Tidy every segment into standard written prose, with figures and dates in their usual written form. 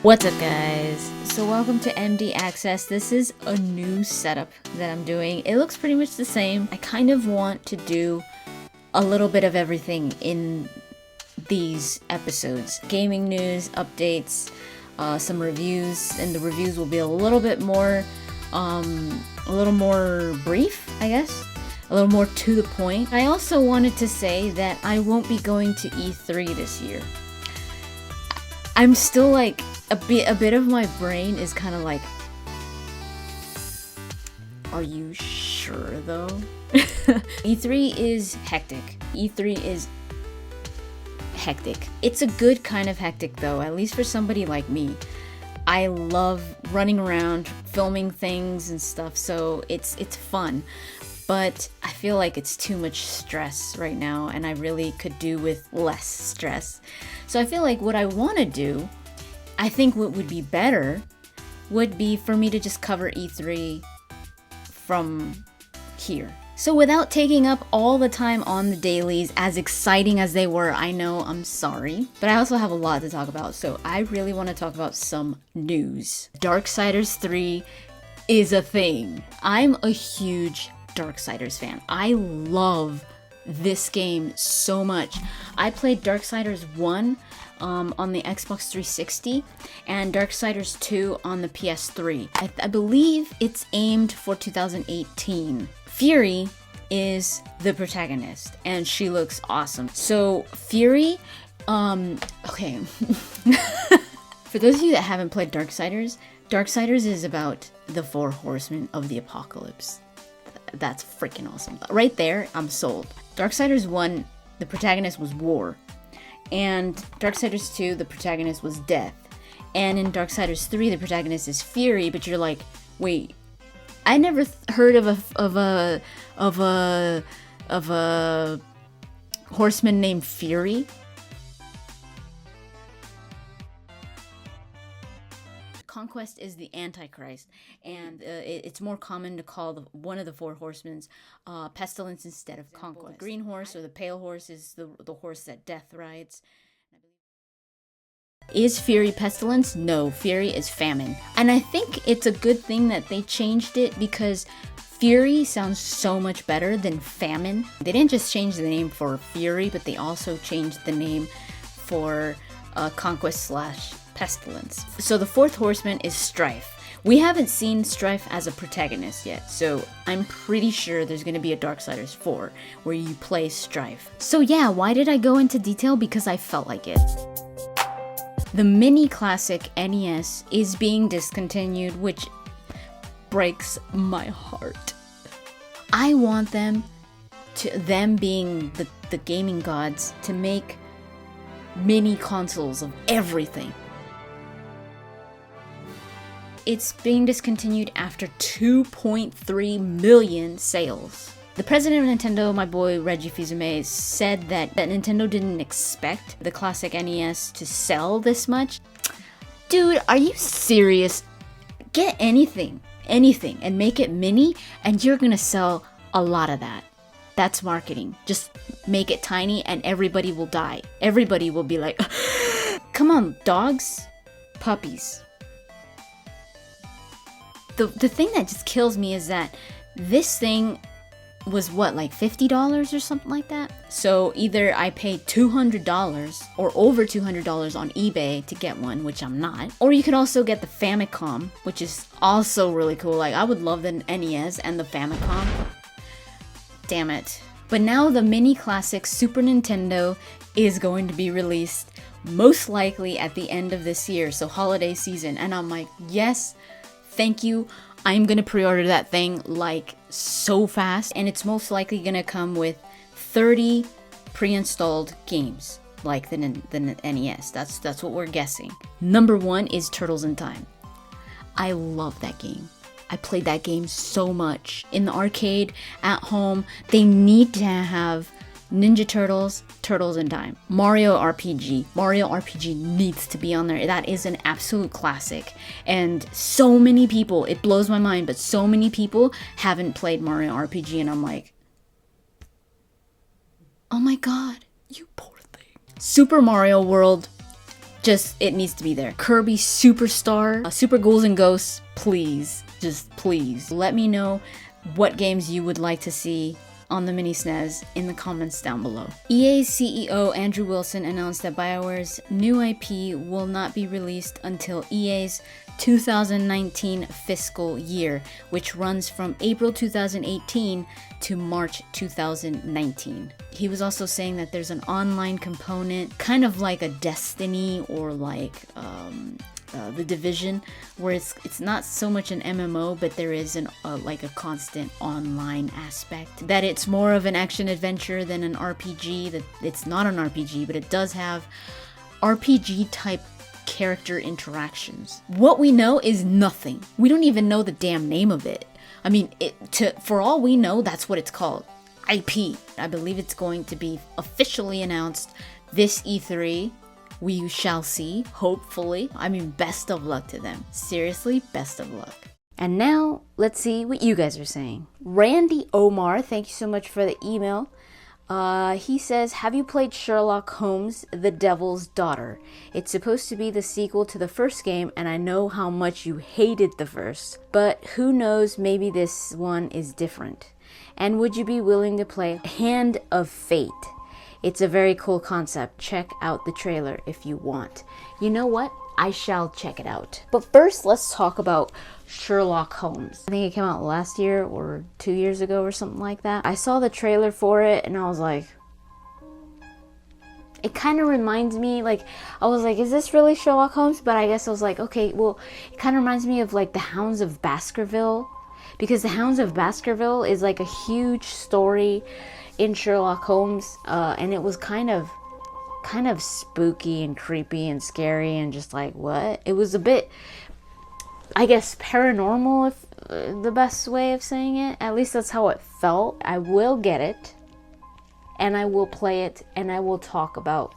What's up, guys? So welcome to MD Access. This is a new setup that I'm doing. It looks pretty much the same. I kind of want to do a little bit of everything in these episodes. Gaming news, updates, some reviews, and the reviews will be a little bit more, brief, I guess. A little more to the point. I also wanted to say that I won't be going to E3 this year. I'm still like, a bit of my brain is kind of like, are you sure though? E3 is hectic. E3 is hectic. It's a good kind of hectic though, at least for somebody like me. I love running around, filming things and stuff, so it's fun. But I feel like it's too much stress right now, and I really could do with less stress. So I feel like what I want to do, I think what would be better would be for me to just cover E3 from here. So without taking up all the time on the dailies, as exciting as they were, I know, I'm sorry. But I also have a lot to talk about, so I really want to talk about some news. Darksiders 3 is a thing. I'm a huge Darksiders fan. I love this game so much. I played Darksiders 1 on the Xbox 360 and Darksiders 2 on the PS3. I believe it's aimed for 2018. Fury is the protagonist and she looks awesome. So Fury, okay. For those of you that haven't played Darksiders, Darksiders is about the 4 horsemen of the apocalypse. That's freaking awesome. Right there, I'm sold. Darksiders 1, the protagonist was war. And Darksiders 2, the protagonist was death. And in Darksiders 3, the protagonist is Fury, but you're like, wait, I never heard of a horseman named Fury. Conquest is the Antichrist, and it's more common to call one of the 4 horsemen Pestilence instead of Conquest. The green horse or the pale horse is the horse that Death rides. Is Fury Pestilence? No, Fury is Famine. And I think it's a good thing that they changed it because Fury sounds so much better than Famine. They didn't just change the name for Fury, but they also changed the name for Conquest / Pestilence. So the 4th horseman is Strife. We haven't seen Strife as a protagonist yet, so I'm pretty sure there's going to be a Darksiders 4 where you play Strife. So yeah, why did I go into detail? Because I felt like it. The mini classic NES is being discontinued, which breaks my heart. I want them being the gaming gods, to make mini consoles of everything. It's being discontinued after 2.3 million sales. The president of Nintendo, my boy Reggie Fils-Aimé, said that Nintendo didn't expect the classic NES to sell this much. Dude, are you serious? Get anything, and make it mini, and you're gonna sell a lot of that. That's marketing. Just make it tiny and everybody will die. Everybody will be like, come on, dogs, puppies. The thing that just kills me is that this thing was what, like $50 or something like that? So either I paid $200 or over $200 on eBay to get one, which I'm not, or you could also get the Famicom, which is also really cool. Like, I would love the NES and the Famicom. Damn it. But now the mini classic Super Nintendo is going to be released most likely at the end of this year, so holiday season, and I'm like, yes, thank you. I'm gonna pre-order that thing like so fast, and it's most likely gonna come with 30 pre-installed games like the NES. That's what we're guessing. Number 1 is Turtles in Time. I love that game. I played that game so much. In the arcade, at home, they need to have Ninja Turtles, Turtles in Time. Mario RPG. Mario RPG needs to be on there. That is an absolute classic. And so many people, it blows my mind, but so many people haven't played Mario RPG, and I'm like, oh my god, you poor thing. Super Mario World Just, it needs to be there. Kirby Superstar, Super Ghouls and Ghosts, please, just please. Let me know what games you would like to see on the mini SNES in the comments down below. EA's CEO Andrew Wilson announced that BioWare's new IP will not be released until EA's 2019 fiscal year, which runs from April 2018 to March 2019. He was also saying that there's an online component, kind of like a Destiny or like The Division, where it's not so much an MMO, but there is like a constant online aspect. That it's more of an action adventure than an RPG. That it's not an RPG, but it does have RPG type character interactions. What we know is nothing. We don't even know the damn name of it. I mean, for all we know, that's what it's called. IP. I believe it's going to be officially announced this E3. We shall see, hopefully. I mean, best of luck to them. Seriously, best of luck. And now, let's see what you guys are saying. Randy Omar, thank you so much for the email. He says, have you played Sherlock Holmes, The Devil's Daughter? It's supposed to be the sequel to the first game, and I know how much you hated the first. But who knows, maybe this one is different. And would you be willing to play Hand of Fate? It's a very cool concept. Check out the trailer if you want. You know what? I shall check it out. But first, let's talk about Sherlock Holmes. I think it came out last year or 2 years ago or something like that. I saw the trailer for it and I was like, it kind of reminds me, like, I was like, is this really Sherlock Holmes? But I guess I was like, okay, well, it kind of reminds me of like the Hounds of Baskerville, because the Hounds of Baskerville is like a huge story in Sherlock Holmes, and it was kind of spooky and creepy and scary and just like, what? It was a bit, I guess, paranormal, if the best way of saying it. At least that's how it felt. I will get it, and I will play it, and I will talk about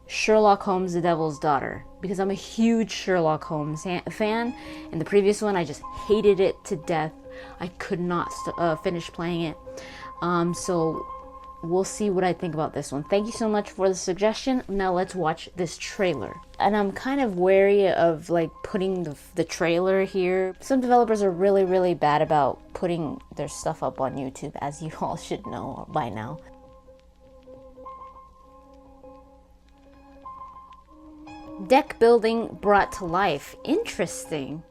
Sherlock Holmes, The Devil's Daughter, because I'm a huge Sherlock Holmes fan. In the previous one, I just hated it to death. I could not finish playing it. So we'll see what I think about this one. Thank you so much for the suggestion. Now let's watch this trailer. And I'm kind of wary of like putting the trailer here. Some developers are really, really bad about putting their stuff up on YouTube, as you all should know by now. Deck building brought to life. Interesting.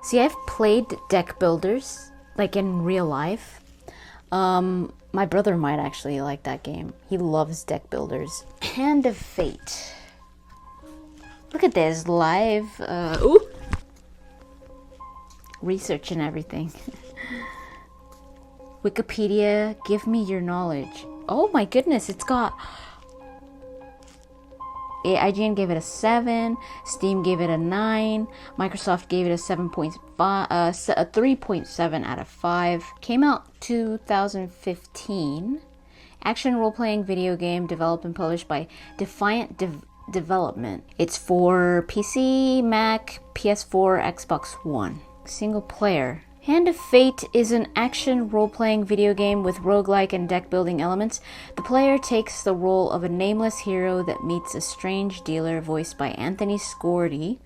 See, I've played deck builders, like in real life. My brother might actually like that game. He loves deck builders. Hand of Fate. Look at this, live, ooh! Research and everything. Wikipedia, give me your knowledge. Oh my goodness, it's got... IGN gave it a 7, Steam gave it a 9, Microsoft gave it a 3.7 out of 5. Came out 2015. Action role-playing video game developed and published by Defiant Development. It's for PC, Mac, PS4, Xbox One. Single player. Hand of Fate is an action role-playing video game with roguelike and deck-building elements. The player takes the role of a nameless hero that meets a strange dealer voiced by Anthony Scordi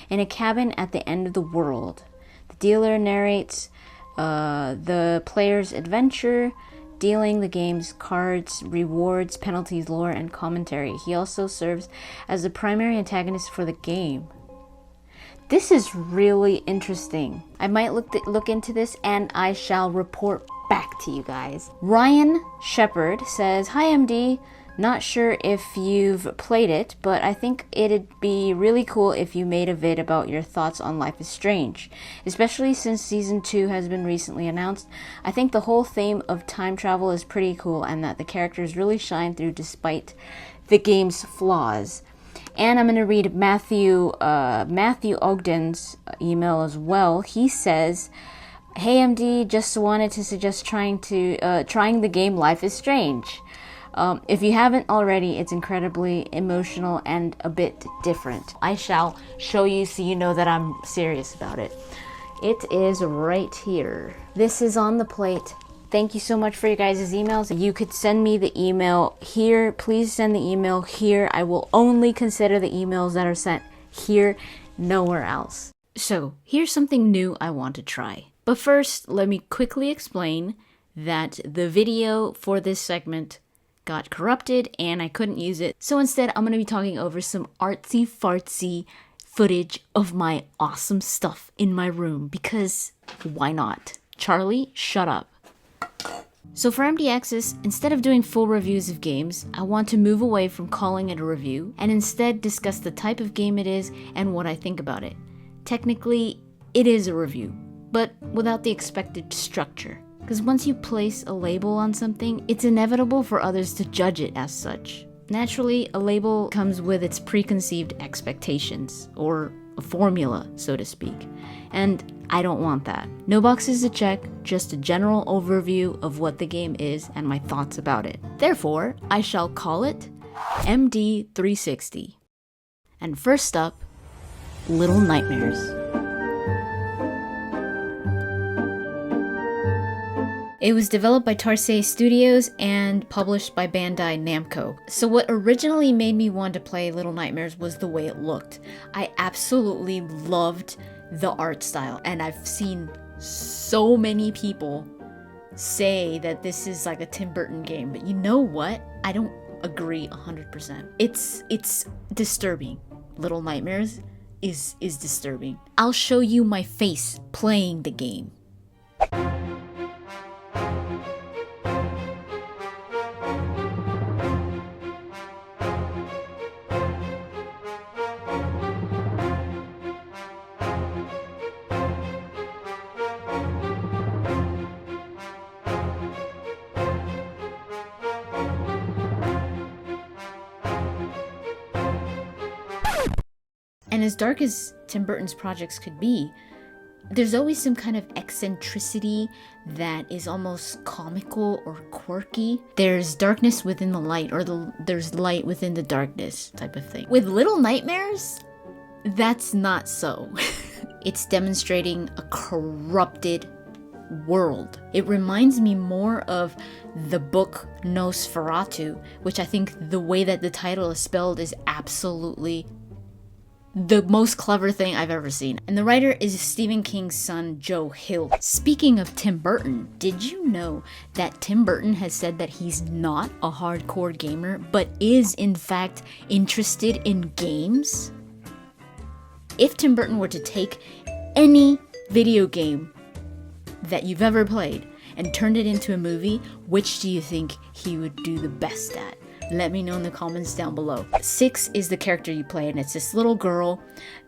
in a cabin at the end of the world. The dealer narrates the player's adventure, dealing the game's cards, rewards, penalties, lore, and commentary. He also serves as the primary antagonist for the game. This is really interesting. I might look into this and I shall report back to you guys. Ryan Shepard says, hi MD, not sure if you've played it, but I think it'd be really cool if you made a vid about your thoughts on Life is Strange, especially since Season 2 has been recently announced. I think the whole theme of time travel is pretty cool and that the characters really shine through despite the game's flaws. And I'm going to read Matthew Ogden's email as well. He says, hey MD, just wanted to suggest trying the game Life is Strange. If you haven't already, it's incredibly emotional and a bit different. I shall show you so you know that I'm serious about it. It is right here. This is on the plate. Thank you so much for your guys' emails. You could send me the email here. Please send the email here. I will only consider the emails that are sent here, nowhere else. So here's something new I want to try. But first, let me quickly explain that the video for this segment got corrupted and I couldn't use it. So instead, I'm going to be talking over some artsy fartsy footage of my awesome stuff in my room because why not? Charlie, shut up. So for MD Access, instead of doing full reviews of games, I want to move away from calling it a review and instead discuss the type of game it is and what I think about it. Technically, it is a review, but without the expected structure. Because once you place a label on something, it's inevitable for others to judge it as such. Naturally, a label comes with its preconceived expectations, or a formula, so to speak. And I don't want that. No boxes to check, just a general overview of what the game is and my thoughts about it. Therefore, I shall call it MD360. And first up, Little Nightmares. It was developed by Tarsei Studios and published by Bandai Namco. So what originally made me want to play Little Nightmares was the way it looked. I absolutely loved the art style, and I've seen so many people say that this is like a Tim Burton game, but you know what? I don't agree 100%. It's disturbing. Little Nightmares is disturbing. I'll show you my face playing the game. And as dark as Tim Burton's projects could be, there's always some kind of eccentricity that is almost comical or quirky. There's darkness within the light, or there's light within the darkness type of thing. With Little Nightmares, that's not so. It's demonstrating a corrupted world. It reminds me more of the book Nosferatu, which I think the way that the title is spelled is absolutely the most clever thing I've ever seen. And the writer is Stephen King's son, Joe Hill. Speaking of Tim Burton, did you know that Tim Burton has said that he's not a hardcore gamer, but is in fact interested in games? If Tim Burton were to take any video game that you've ever played and turned it into a movie, which do you think he would do the best at? Let me know in the comments down below. 6 is the character you play, and it's this little girl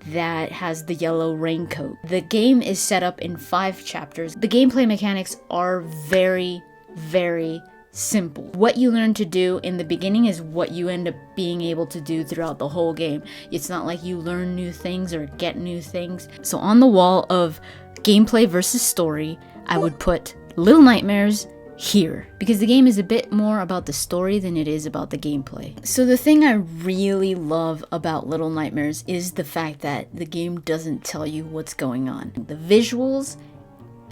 that has the yellow raincoat. The game is set up in 5 chapters. The gameplay mechanics are very, very simple. What you learn to do in the beginning is what you end up being able to do throughout the whole game. It's not like you learn new things or get new things. So on the wall of gameplay versus story, I would put Little Nightmares here, because the game is a bit more about the story than it is about the gameplay. So the thing I really love about Little Nightmares is the fact that the game doesn't tell you what's going on. The visuals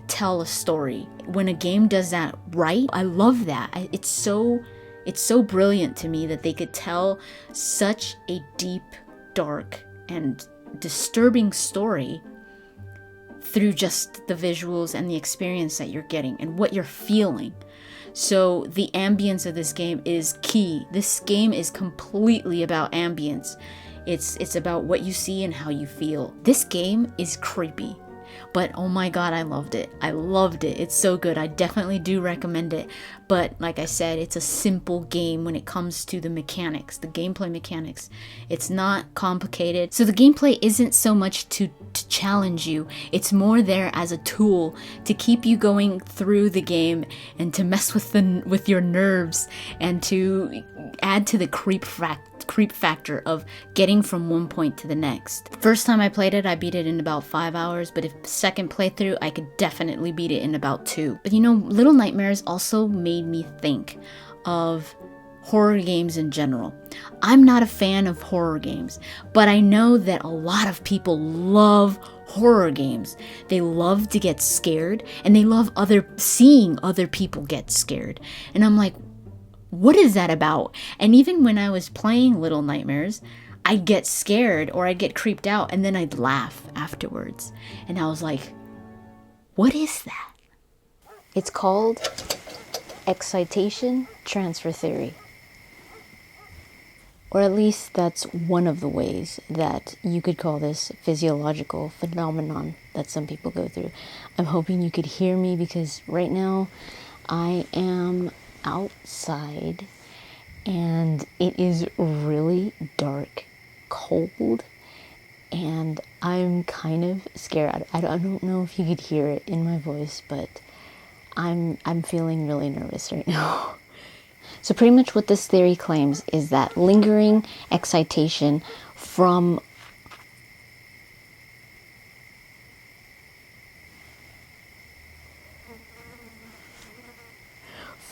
tell a story. When a game does that right, I love that. It's so brilliant to me that they could tell such a deep, dark, and disturbing story through just the visuals and the experience that you're getting and what you're feeling. So the ambience of this game is key. This game is completely about ambience. It's about what you see and how you feel. This game is creepy, but oh my god, I loved it. I loved it. It's so good. I definitely do recommend it. But like I said, it's a simple game when it comes to the mechanics, the gameplay mechanics. It's not complicated. So the gameplay isn't so much to challenge you. It's more there as a tool to keep you going through the game and to mess with your nerves and to add to the creep factor of getting from one point to the next. First time I played it, I beat it in about 5 hours, but if second playthrough, I could definitely beat it in about 2. But you know, Little Nightmares also made me think of horror games in general. I'm not a fan of horror games, but I know that a lot of people love horror games. They love to get scared, and they love seeing other people get scared. And I'm like, what is that about? And even when I was playing Little Nightmares, I'd get scared or I'd get creeped out, and then I'd laugh afterwards. And I was like, what is that? It's called excitation transfer theory. Or at least that's one of the ways that you could call this physiological phenomenon that some people go through. I'm hoping you could hear me, because right now I am outside and it is really dark, cold, and I'm kind of scared. I don't know if you could hear it in my voice, but I'm feeling really nervous right now. So pretty much what this theory claims is that lingering excitation from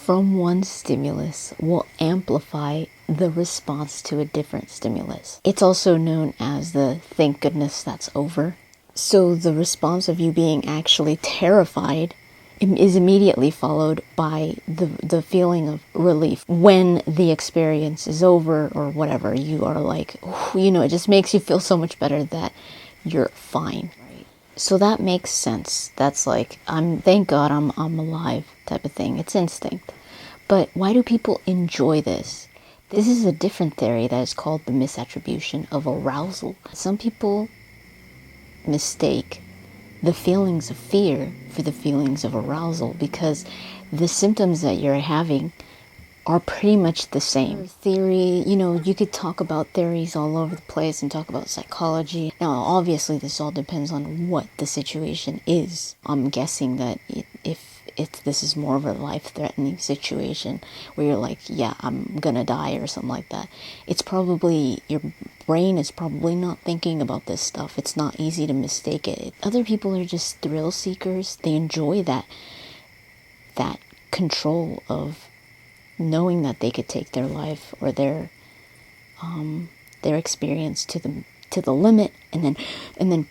one stimulus will amplify the response to a different stimulus. It's also known as the thank goodness that's over. So the response of you being actually terrified is immediately followed by the feeling of relief when the experience is over, or whatever. You are like, it just makes you feel so much better that you're fine. Right. So that makes sense. That's like, thank God I'm alive type of thing. It's instinct. But why do people enjoy this? This is a different theory that is called the misattribution of arousal. Some people mistake the feelings of fear for the feelings of arousal, because the symptoms that you're having are pretty much the same. Theory, you could talk about theories all over the place and talk about psychology. Now, obviously, this all depends on what the situation is. I'm guessing that if this is more of a life-threatening situation where you're like, yeah, I'm gonna die or something like that, it's probably, your brain is probably not thinking about this stuff. It's not easy to mistake it. Other people are just thrill seekers. They enjoy that control of knowing that they could take their life or their experience to the limit, and then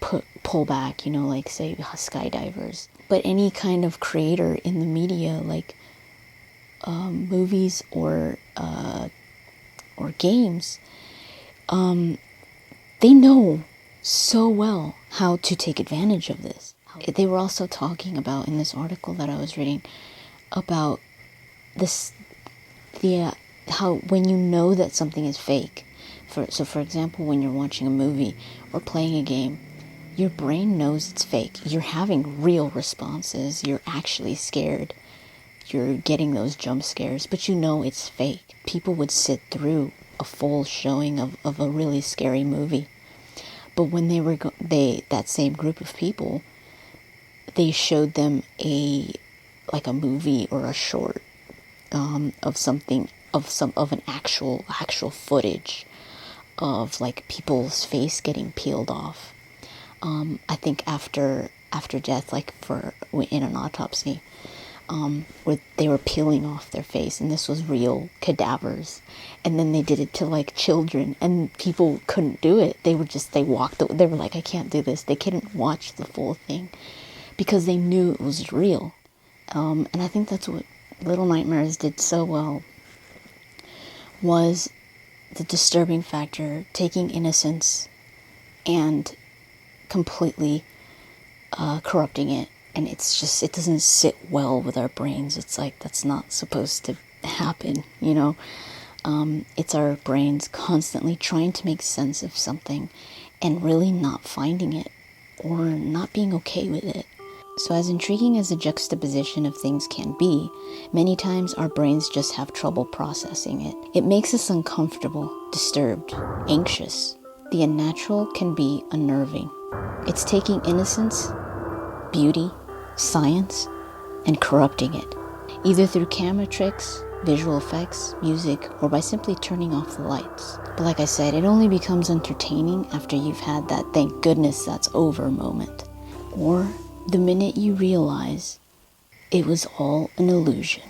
pull back, like say skydivers. But any kind of creator in the media, like movies or games, they know so well how to take advantage of this. They were also talking about, in this article that I was reading, about this, how when you know that something is fake, for example, when you're watching a movie or playing a game, your brain knows it's fake. You're having real responses. You're actually scared. You're getting those jump scares, but you know it's fake. People would sit through a full showing of a really scary movie, but when that same group of people, they showed them a movie or a short of an actual footage of like people's face getting peeled off. I think after death, like in an autopsy, where they were peeling off their face, and this was real cadavers, and then they did it to like children, and people couldn't do it. They walked. They were like, I can't do this. They couldn't watch the full thing because they knew it was real. And I think that's what Little Nightmares did so well, was the disturbing factor, taking innocence and completely corrupting it. And it doesn't sit well with our brains. It's like, that's not supposed to happen, It's our brains constantly trying to make sense of something and really not finding it or not being okay with it. So as intriguing as the juxtaposition of things can be, many times our brains just have trouble processing it. It makes us uncomfortable, disturbed, anxious. The unnatural can be unnerving. It's taking innocence, beauty, science, and corrupting it, either through camera tricks, visual effects, music, or by simply turning off the lights. But like I said, it only becomes entertaining after you've had that thank goodness that's over moment, or the minute you realize it was all an illusion.